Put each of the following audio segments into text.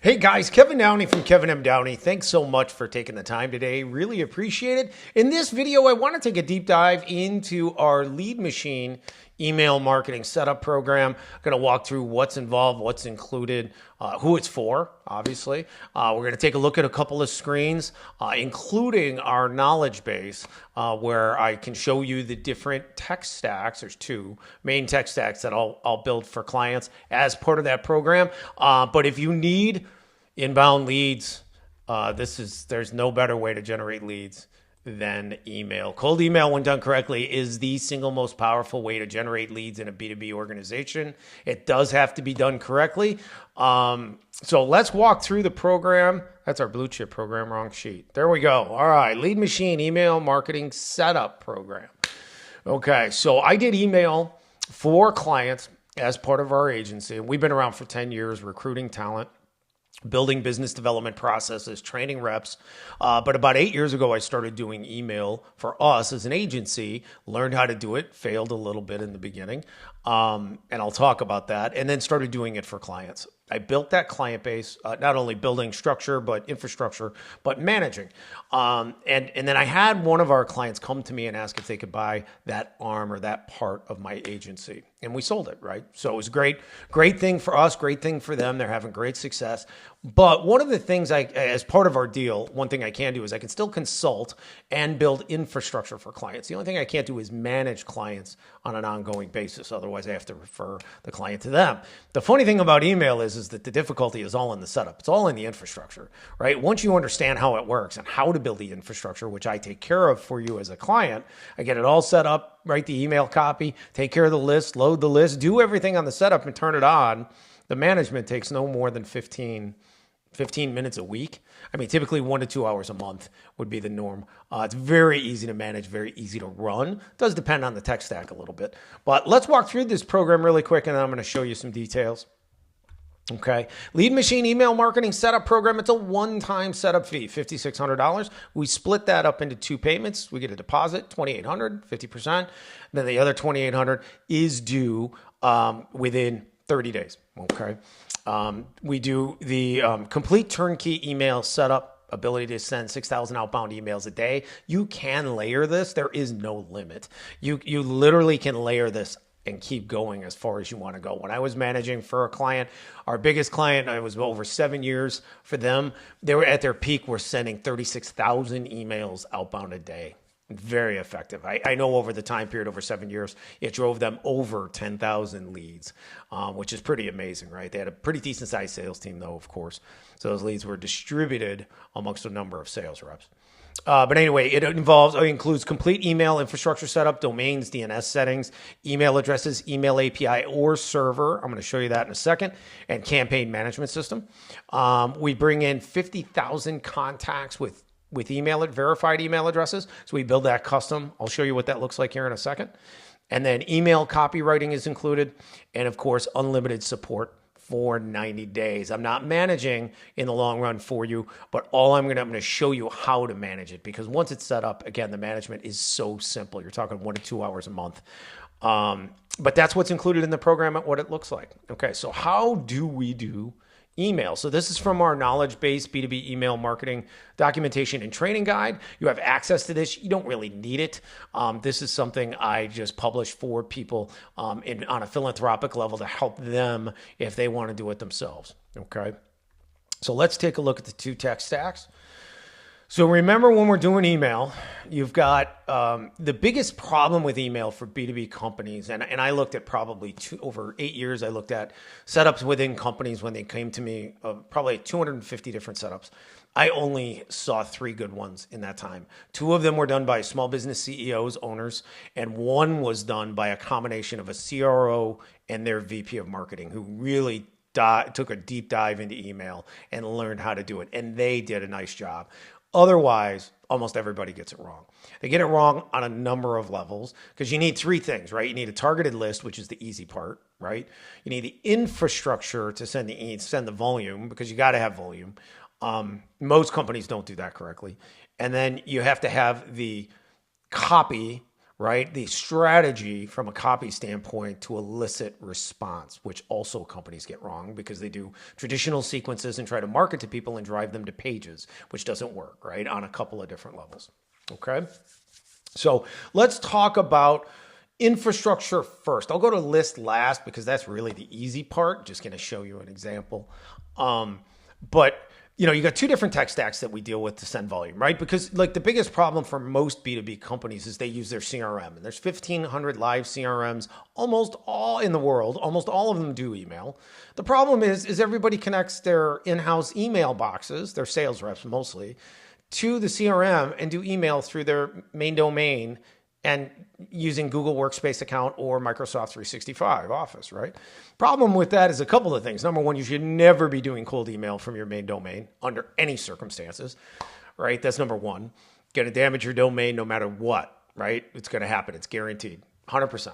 Hey guys, Kevin Downey from Kevin M. Downey. Thanks so much for taking the time today. Really appreciate it. In this video, I want to take a deep dive into our lead machine email marketing setup program. I'm going to walk through what's involved, what's included, who it's for, obviously. We're going to take a look at a couple of screens, including our knowledge base, where I can show you the different tech stacks. There's two main tech stacks that I'll build for clients as part of that program. But if you need inbound leads, there's no better way to generate leads than email. Cold email, when done correctly, is the single most powerful way to generate leads in a B2B organization. It does have to be done correctly. So let's walk through the program. That's our blue chip program, wrong sheet. There we go. All right, lead machine email marketing setup program. Okay, so I did email for clients as part of our agency. We've been around for 10 years recruiting talent, building business development processes, training reps. But about 8 years ago, I started doing email for us as an agency, learned how to do it, failed a little bit in the beginning. And I'll talk about that. And then started doing it for clients. I built that client base, not only building structure, but infrastructure, but managing. And then I had one of our clients come to me and ask if they could buy that arm or that part of my agency. And we sold it, right? So it was great thing for us, great thing for them. They're having great success. But one of the things as part of our deal, one thing I can do is I can still consult and build infrastructure for clients. The only thing I can't do is manage clients on an ongoing basis. Otherwise, I have to refer the client to them. The funny thing about email is that the difficulty is all in the setup. It's all in the infrastructure, right? Once you understand how it works and how to build the infrastructure, which I take care of for you as a client, I get it all set up, write the email copy, take care of the list, load the list, do everything on the setup and turn it on. The management takes no more than 15 minutes a week. I mean, typically 1 to 2 hours a month would be the norm. It's very easy to manage, very easy to run. It does depend on the tech stack a little bit. But let's walk through this program really quick, and then I'm going to show you some details. Okay. Lead machine email marketing setup program. It's a one-time setup fee, $5,600. We split that up into two payments. We get a deposit, $2,800, 50%. Then the other $2,800 is due within 30 days. Okay. We do the complete turnkey email setup, ability to send 6,000 outbound emails a day. You can layer this. There is no limit. You literally can layer this and keep going as far as you want to go. When I was managing for a client, our biggest client, I was over 7 years for them. They were at their peak, were sending 36,000 emails outbound a day. Very effective. I know over the time period, over 7 years, it drove them over 10,000 leads, which is pretty amazing, right? They had a pretty decent sized sales team though, of course. So those leads were distributed amongst a number of sales reps. But anyway, it includes complete email infrastructure setup, domains, DNS settings, email addresses, email API or server. I'm going to show you that in a second, and campaign management system. We bring in 50,000 contacts with verified email addresses. So we build that custom. I'll show you what that looks like here in a second. And then email copywriting is included. And of course, unlimited support for 90 days. I'm not managing in the long run for you, but I'm going to show you how to manage it, because once it's set up, again, the management is so simple. You're talking 1 to 2 hours a month. But that's what's included in the program and what it looks like. Okay, so how do we do email? So this is from our knowledge-based B2B email marketing documentation and training guide. You have access to this. You don't really need it. This is something I just publish for people on a philanthropic level to help them if they want to do it themselves. Okay. So let's take a look at the two tech stacks. So remember, when we're doing email, you've got the biggest problem with email for B2B companies. And I looked at probably over 8 years, I looked at setups within companies when they came to me, probably 250 different setups. I only saw 3 good ones in that time. 2 of them were done by small business CEOs, owners, and 1 was done by a combination of a CRO and their VP of marketing, who really took a deep dive into email and learned how to do it. And they did a nice job. Otherwise, almost everybody gets it wrong. They get it wrong on a number of levels, because you need 3 things, right? You need a targeted list, which is the easy part, right? You need the infrastructure to send the volume, because you got to have volume. Most companies don't do that correctly. And then you have to have the copy, right? The strategy from a copy standpoint to elicit response, which also companies get wrong because they do traditional sequences and try to market to people and drive them to pages, which doesn't work, right? On a couple of different levels, okay? So let's talk about infrastructure first. I'll go to list last because that's really the easy part. Just going to show you an example. But you know, you got two different tech stacks that we deal with to send volume, right? Because like the biggest problem for most B2B companies is they use their CRM, and there's 1,500 live CRMs, almost all in the world. Almost all of them do email. The problem is everybody connects their in-house email boxes, their sales reps mostly, to the CRM and do email through their main domain and using Google Workspace account or Microsoft 365 Office, right? Problem with that is a couple of things. Number one, you should never be doing cold email from your main domain under any circumstances, right? That's number one. Going to damage your domain no matter what, right? It's going to happen. It's guaranteed, 100%.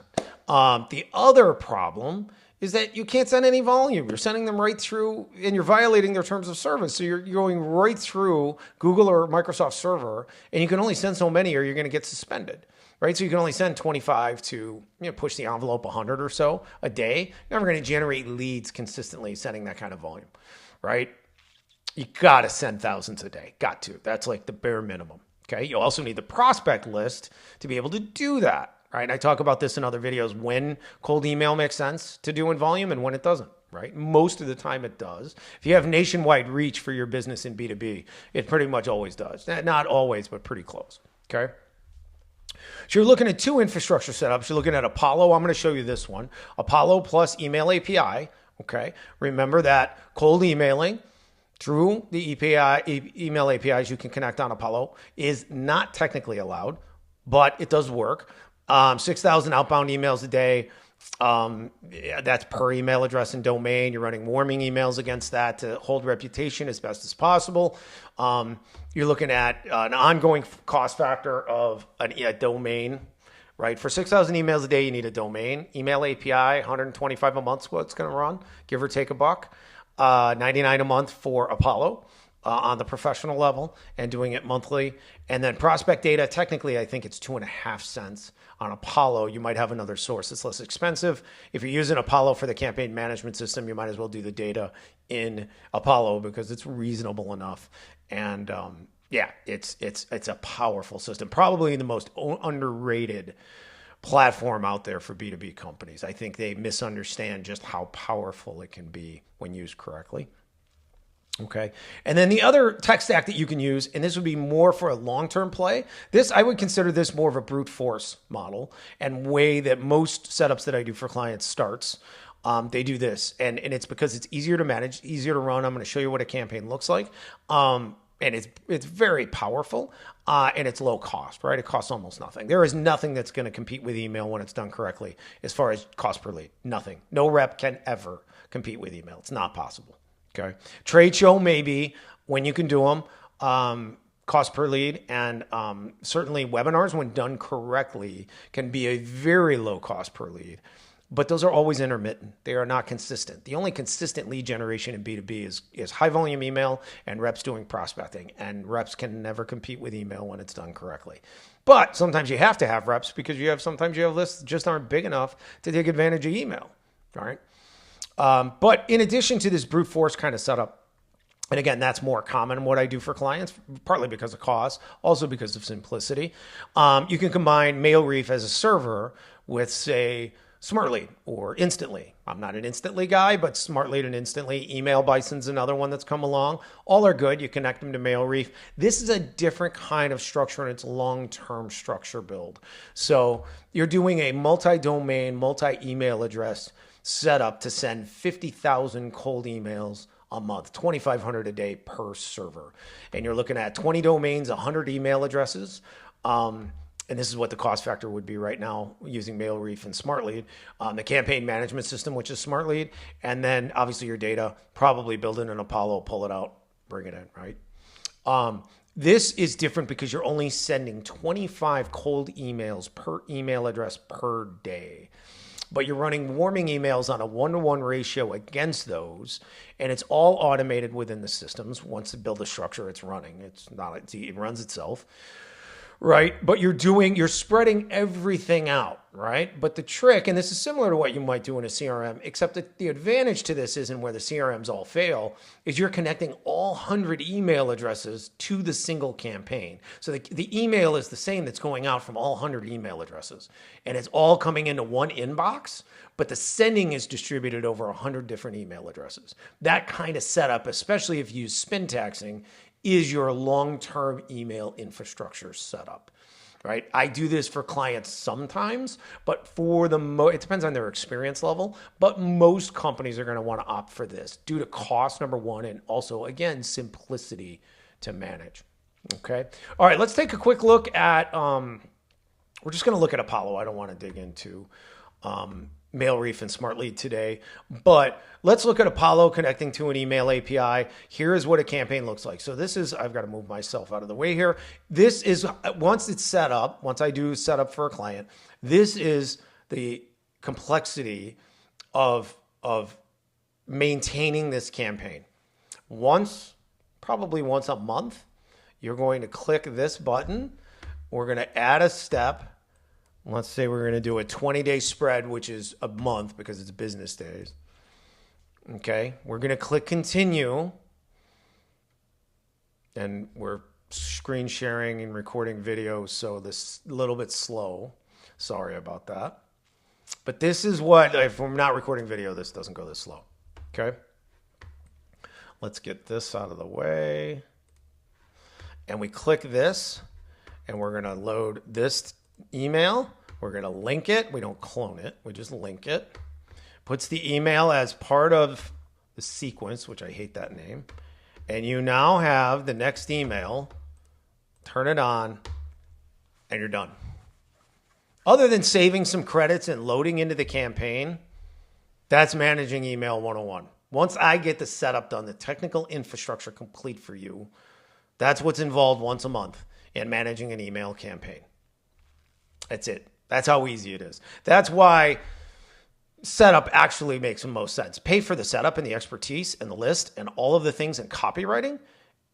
The other problem is that you can't send any volume. You're sending them right through, and you're violating their terms of service. So you're going right through Google or Microsoft server, and you can only send so many or you're going to get suspended. Right, so you can only send 25 to push the envelope 100 or so a day. You're never going to generate leads consistently sending that kind of volume, right? You got to send thousands a day. Got to. That's like the bare minimum. Okay. You also need the prospect list to be able to do that. Right. And I talk about this in other videos when cold email makes sense to do in volume and when it doesn't. Right. Most of the time it does. If you have nationwide reach for your business in B2B, it pretty much always does. Not always, but pretty close. Okay. So you're looking at two infrastructure setups. You're looking at Apollo. I'm going to show you this one. Apollo plus email API. Okay. Remember that cold emailing through the email APIs you can connect on Apollo is not technically allowed, but it does work. 6,000 outbound emails a day. That's per email address and domain. You're running warming emails against that to hold reputation as best as possible. You're looking at an ongoing cost factor of a domain, right? For 6,000 emails a day, you need a domain. Email API, 125 a month is what it's going to run, give or take a buck. 99 a month for Apollo on the professional level and doing it monthly. And then prospect data, technically, I think it's 2.5 cents on Apollo. You might have another source that's less expensive. If you're using Apollo for the campaign management system, you might as well do the data in Apollo because it's reasonable enough. And yeah, it's a powerful system, probably the most underrated platform out there for B2B companies. I think they misunderstand just how powerful it can be when used correctly. Okay. And then the other tech stack that you can use, and this would be more for a long-term play. I would consider this more of a brute force model and way that most setups that I do for clients starts. They do this and it's because it's easier to manage, easier to run. I'm going to show you what a campaign looks like. And it's very powerful and it's low cost, right? It costs almost nothing. There is nothing that's going to compete with email when it's done correctly as far as cost per lead. Nothing. No rep can ever compete with email. It's not possible. Okay. Trade show maybe when you can do them, cost per lead, and certainly webinars when done correctly can be a very low cost per lead. But those are always intermittent. They are not consistent. The only consistent lead generation in B2B is high volume email and reps doing prospecting. And reps can never compete with email when it's done correctly. But sometimes you have to have reps because sometimes you have lists that just aren't big enough to take advantage of email. All right. But in addition to this brute force kind of setup, and again, that's more common in what I do for clients, partly because of cost, also because of simplicity. You can combine MailReef as a server with, say, SmartLead or Instantly. I'm not an Instantly guy, but SmartLead and Instantly. Email Bison's another one that's come along. All are good. You connect them to MailReef. This is a different kind of structure, and it's long-term structure build. So you're doing a multi-domain, multi-email address setup to send 50,000 cold emails a month, 2,500 a day per server. And you're looking at 20 domains, 100 email addresses. And this is what the cost factor would be right now using MailReef and SmartLead. The campaign management system, which is SmartLead. And then obviously your data, probably build in an Apollo, pull it out, bring it in, right? This is different because you're only sending 25 cold emails per email address per day. But you're running warming emails on a 1-to-1 ratio against those, and it's all automated within the systems. Once you build a structure, it's running. It runs itself. right? But you're spreading everything out, right? But the trick, and this is similar to what you might do in a CRM, except that the advantage to this isn't where the CRMs all fail, is you're connecting all 100 email addresses to the single campaign. So the email is the same that's going out from all 100 email addresses. And it's all coming into one inbox, but the sending is distributed over 100 different email addresses. That kind of setup, especially if you use spin taxing, is your long-term email infrastructure setup, right? I do this for clients sometimes, but it depends on their experience level, but most companies are going to want to opt for this due to cost, number one, and also, again, simplicity to manage, okay? All right, let's take a quick look at, we're just going to look at Apollo. I don't want to dig into MailReef and Smart Lead today, but let's look at Apollo connecting to an email API. Here is what a campaign looks like. So this is, I've got to move myself out of the way here. This is, once it's set up, once I do set up for a client, this is the complexity of maintaining this campaign. Probably once a month, you're going to click this button. We're going to add a step. Let's say we're going to do a 20-day spread, which is a month because it's business days. Okay, we're going to click continue. And we're screen sharing and recording video, so this a little bit slow. Sorry about that. But this is what, if we're not recording video, this doesn't go this slow. Okay, let's get this out of the way. And we click this, and we're going to load this email. We're going to link it. We don't clone it. We just link it. Puts the email as part of the sequence, which I hate that name. And you now have the next email. Turn it on, and you're done. Other than saving some credits and loading into the campaign, that's managing email 101. Once I get the setup done, the technical infrastructure complete for you, that's what's involved once a month in managing an email campaign. That's it. That's how easy it is. That's why setup actually makes the most sense. Pay for the setup and the expertise and the list and all of the things in copywriting,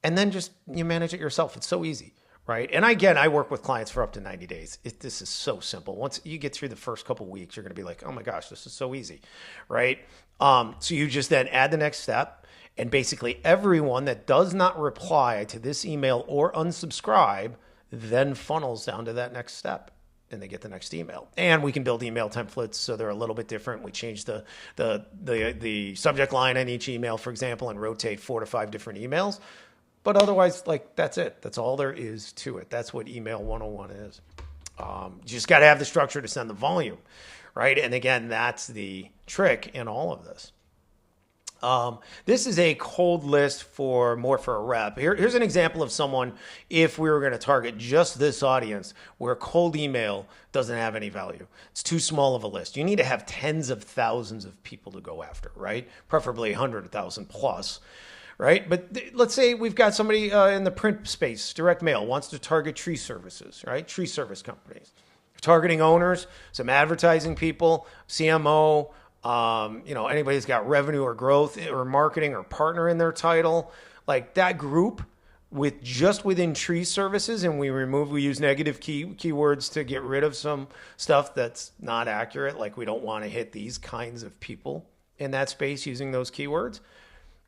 and then just you manage it yourself. It's so easy, right? And again, I work with clients for up to 90 days. This is so simple. Once you get through the first couple of weeks, you're going to be like, oh my gosh, this is so easy, right? So you just then add the next step, and basically everyone that does not reply to this email or unsubscribe then funnels down to that next step. And they get the next email. And we can build email templates so they're a little bit different. We change the subject line on each email, for example, and rotate 4 to 5 different emails. But otherwise, like, that's it. That's all there is to it. That's what email 101 is. You just got to have the structure to send the volume, right? And again, that's the trick in all of this. This is a cold list for a rep. Here's an example of someone, if we were going to target just this audience, where cold email doesn't have any value. It's too small of a list. You need to have tens of thousands of people to go after, right? Preferably 100,000 plus, right? But let's say we've got somebody in the print space, direct mail, wants to target tree services, right? Tree service companies. Targeting owners, some advertising people, CMO, anybody who's got revenue or growth or marketing or partner in their title, like that group within tree services, and we use negative keywords to get rid of some stuff that's not accurate. Like we don't want to hit these kinds of people in that space using those keywords.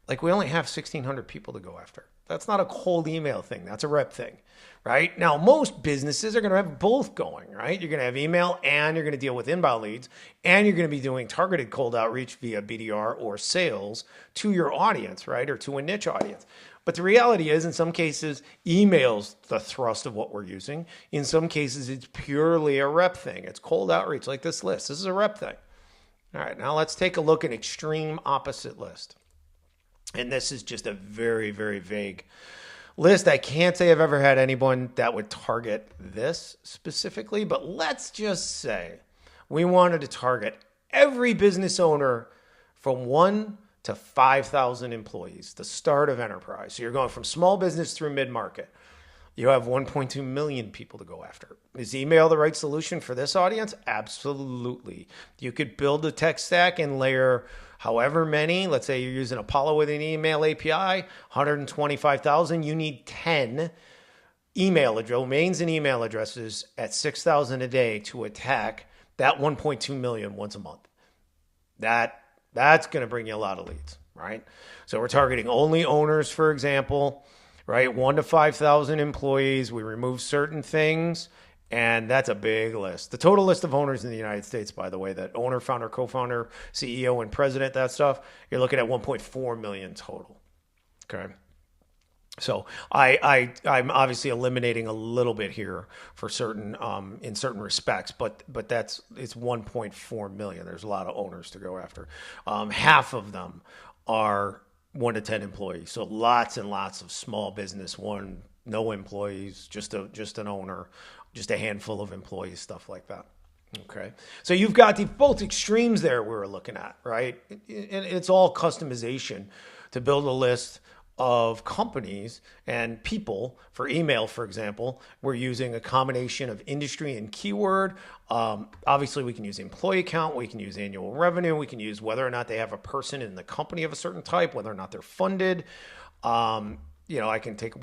Like we only have 1,600 people to go after. That's not a cold email thing. That's a rep thing, right? Now, most businesses are going to have both going, right? You're going to have email and you're going to deal with inbound leads, and you're going to be doing targeted cold outreach via BDR or sales to your audience, right? Or to a niche audience. But the reality is, in some cases, email's the thrust of what we're using. In some cases, it's purely a rep thing. It's cold outreach like this list. This is a rep thing. All right, now let's take a look at extreme opposite list. And this is just a very, very vague list. I can't say I've ever had anyone that would target this specifically, but let's just say we wanted to target every business owner from 1 to 5,000 employees, the start of enterprise. So you're going from small business through mid-market. You have 1.2 million people to go after. Is email the right solution for this audience? Absolutely. You could build a tech stack and layer however many. Let's say you're using Apollo with an email API, 125,000. You need 10 domains and email addresses at 6,000 a day to attack that 1.2 million once a month. That's going to bring you a lot of leads, right? So we're targeting only owners, for example, right? 1 to 5,000 employees. We remove certain things, and that's a big list. The total list of owners in the United States, by the way, that owner, founder, co-founder, CEO, and president, that stuff, you're looking at 1.4 million total. Okay. So I'm obviously eliminating a little bit here for certain in certain respects, but it's 1.4 million. There's a lot of owners to go after. Half of them are 1 to 10 employees. So lots and lots of small business, no employees, just an owner, just a handful of employees, stuff like that. Okay. So you've got both extremes there we were looking at, right? And it's all customization to build a list of companies and people. For email, for example, we're using a combination of industry and keyword. Obviously, we can use employee count, we can use annual revenue, we can use whether or not they have a person in the company of a certain type, whether or not they're funded. We'll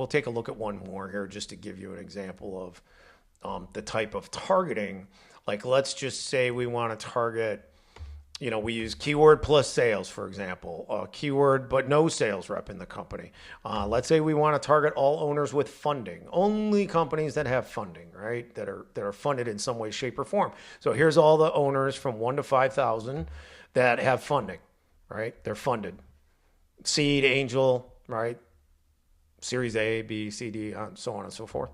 take a look at one more here just to give you an example of the type of targeting. Like, let's just say we want to target, we use keyword plus sales, for example, keyword but no sales rep in the company. Let's say we want to target all owners with funding, only companies that have funding, right? That are funded in some way, shape, or form. So here's all the owners from 1 to 5,000 that have funding, right? They're funded. Seed, angel, right? Series A, B, C, D, so on and so forth.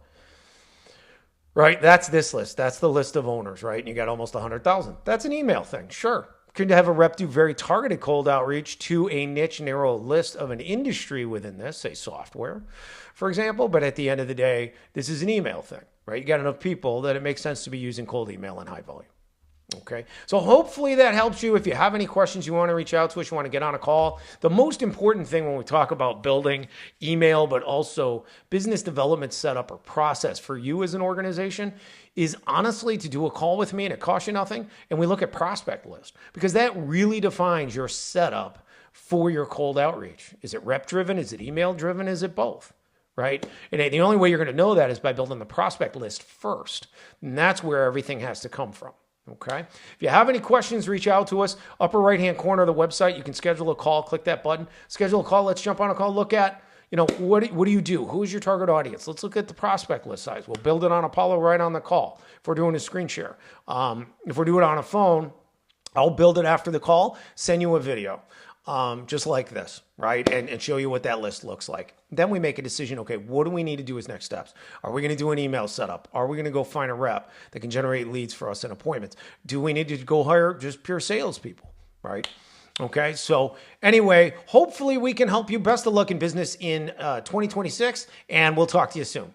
Right? That's this list. That's the list of owners, right? And you got almost 100,000. That's an email thing. Sure. Could have a rep do very targeted cold outreach to a niche, narrow list of an industry within this, say software, for example. But at the end of the day, this is an email thing, right? You got enough people that it makes sense to be using cold email in high volume. Okay. So hopefully that helps you. If you have any questions, you want to reach out to us, you want to get on a call. The most important thing when we talk about building email, but also business development setup or process for you as an organization is honestly to do a call with me, and it costs you nothing. And we look at prospect list, because that really defines your setup for your cold outreach. Is it rep driven? Is it email driven? Is it both? Right? And the only way you're going to know that is by building the prospect list first. And that's where everything has to come from. Okay. If you have any questions, reach out to us. Upper right-hand corner of the website, you can schedule a call. Click that button. Schedule a call. Let's jump on a call. Look at, what do you do? Who is your target audience? Let's look at the prospect list size. We'll build it on Apollo right on the call if we're doing a screen share. If we're doing it on a phone, I'll build it after the call, send you a video. Just like this, right? And show you what that list looks like. Then we make a decision, okay, what do we need to do as next steps? Are we going to do an email setup? Are we going to go find a rep that can generate leads for us and appointments? Do we need to go hire just pure salespeople, right? Okay, so anyway, hopefully we can help you. Best of luck in business in 2026, and we'll talk to you soon.